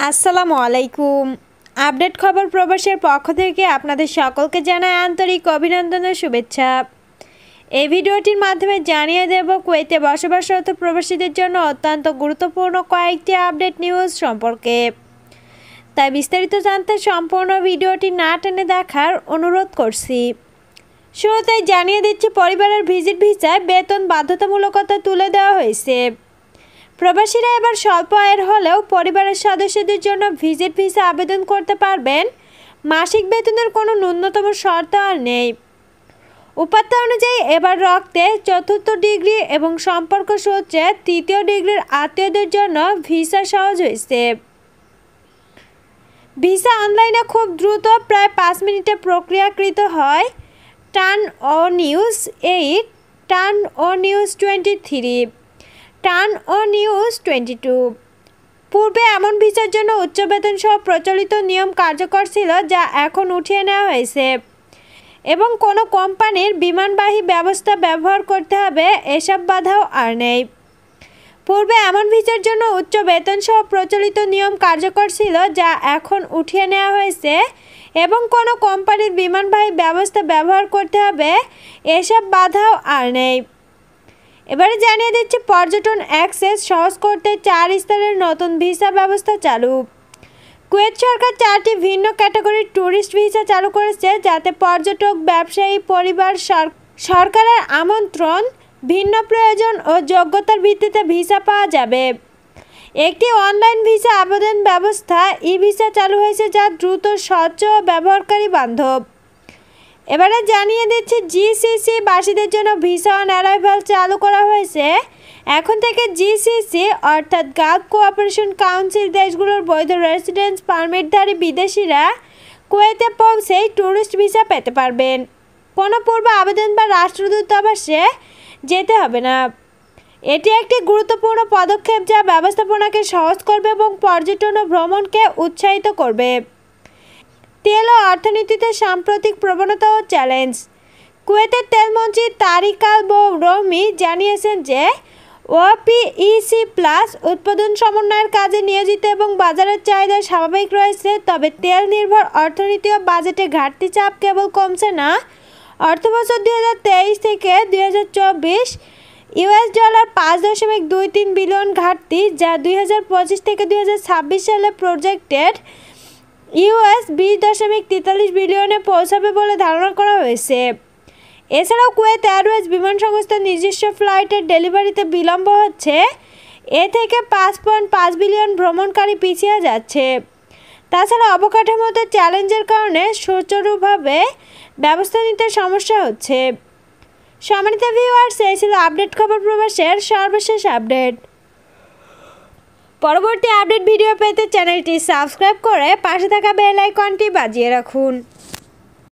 আসসালামু আলাইকুম। আপডেট খবর প্রবাসের পক্ষ থেকে আপনাদের সকলকে জানাই আন্তরিক অভিনন্দন ও শুভেচ্ছা। এই ভিডিওটির মাধ্যমে জানিয়ে দেব কুয়েতে বসবাসরত প্রবাসীদের জন্য অত্যন্ত গুরুত্বপূর্ণ কয়েকটি আপডেট নিউজ সম্পর্কে। তাই বিস্তারিত জানতে সম্পূর্ণ ভিডিওটি না টেনে দেখার অনুরোধ করছি। শুরুতেই জানিয়ে দিচ্ছি, পরিবারের ভিজিট ভিসায় বেতন বাধ্যতামূলকতা তুলে দেওয়া হয়েছে। প্রবাসীরা এবার স্বল্প আয়ের হলেও পরিবারের সদস্যদের জন্য ভিজিট ভিসা আবেদন করতে পারবেন। মাসিক বেতনের কোনো ন্যূনতম শর্ত আর নেই। উপাত্ত অনুযায়ী এবার রক্তে ৪র্থ ডিগ্রি এবং সম্পর্ক সূত্রে ৩য় ডিগ্রির আত্মীয়দের জন্য ভিসা সহজ হয়েছে। ভিসা অনলাইনে খুব দ্রুত প্রায় ৫ মিনিটে প্রক্রিয়াকৃত হয়। টার্ন ও নিউজ 8, টার্ন ও নিউজ 23, টার্ন ও নিউজ 22। পূর্বে এমন ভিসার জন্য উচ্চ বেতন সহ প্রচলিত নিয়ম কার্যকর ছিল, যা এখন উঠিয়ে নেওয়া হয়েছে এবং কোনো কোম্পানির বিমানবাহী ব্যবস্থা ব্যবহার করতে হবে, এসব বাধাও আর নেই। পূর্বে এমন ভিসার জন্য উচ্চ বেতন সহ প্রচলিত নিয়ম কার্যকর ছিল, যা এখন উঠিয়ে নেওয়া হয়েছে এবং কোনো কোম্পানির বিমানবাহী ব্যবস্থা ব্যবহার করতে হবে, এসব বাধাও আর নেই। এবারে জানিয়ে দিচ্ছি, পর্যটন অ্যাক্সেস সহজ করতে 4 স্তরের নতুন ভিসা ব্যবস্থা চালু। কুয়েত সরকার 4টি ভিন্ন ক্যাটাগরির ট্যুরিস্ট ভিসা চালু করেছে, যাতে পর্যটক, ব্যবসায়ী, পরিবার, সরকারের আমন্ত্রণ, ভিন্ন প্রয়োজন ও যোগ্যতার ভিত্তিতে ভিসা পাওয়া যাবে। একটি অনলাইন ভিসা আবেদন ব্যবস্থা ই-ভিসা চালু হয়েছে, যা দ্রুত, স্বচ্ছ ও ব্যবহারকারী বান্ধব। এবারে জানিয়ে দিচ্ছি, জিসিসি বাসীদের জন্য ভিসা অন অ্যারাইভাল চালু করা হয়েছে। এখন থেকে জিসিসি অর্থাৎ গালফ কোঅপারেশন কাউন্সিল দেশগুলোর বৈধ রেসিডেন্স পারমিটধারী বিদেশিরা কুয়েতে পৌঁছেই ট্যুরিস্ট ভিসা পেতে পারবেন। কোনো পূর্ব আবেদন বা রাষ্ট্রদূতাবাসে যেতে হবে না। এটি একটি গুরুত্বপূর্ণ পদক্ষেপ, যা ব্যবস্থাপনাকে সহজ করবে এবং পর্যটন ও ভ্রমণকে উৎসাহিত করবে। তেল ও অর্থনীতিতে সাম্প্রতিক প্রবণতা ও চ্যালেঞ্জ। কুয়েতের তেলমন্ত্রী তারিক আল রৌমি জানিয়েছেন যে ওপিইসি প্লাস উৎপাদন সমন্বয়ের কাজে নিয়োজিত এবং বাজারের চাহিদা স্বাভাবিক রয়েছে, তবে তেল নির্ভর অর্থনীতি ও বাজেটে ঘাটতি চাপ কেবল কমছে না। অর্থবছর 2023 থেকে 2024 $5.23 বিলিয়ন ঘাটতি, যা 2025 থেকে 2026 সালে প্রজেক্টেড $20.43 বিলিয়নে পৌঁছাবে বলে ধারণা করা হয়েছে। এছাড়াও কুয়েত এয়ারওয়েজ বিমান সংস্থার নিজস্ব ফ্লাইটের ডেলিভারিতে বিলম্ব হচ্ছে। এ থেকে 5.5 বিলিয়ন ভ্রমণকারী পিছিয়ে যাচ্ছে। তাছাড়া অবকাঠামোগত চ্যালেঞ্জের কারণে সুচারুভাবে ব্যবস্থা নিতে সমস্যা হচ্ছে। সম্মানিত ভিউয়ার্স, এই ছিল আপডেট খবর প্রবাসের সর্বশেষ আপডেট। পরবর্তী আপডেট ভিডিও পেতে চ্যানেলটি সাবস্ক্রাইব করে পাশে থাকা বেল আইকনটি বাজিয়ে রাখুন।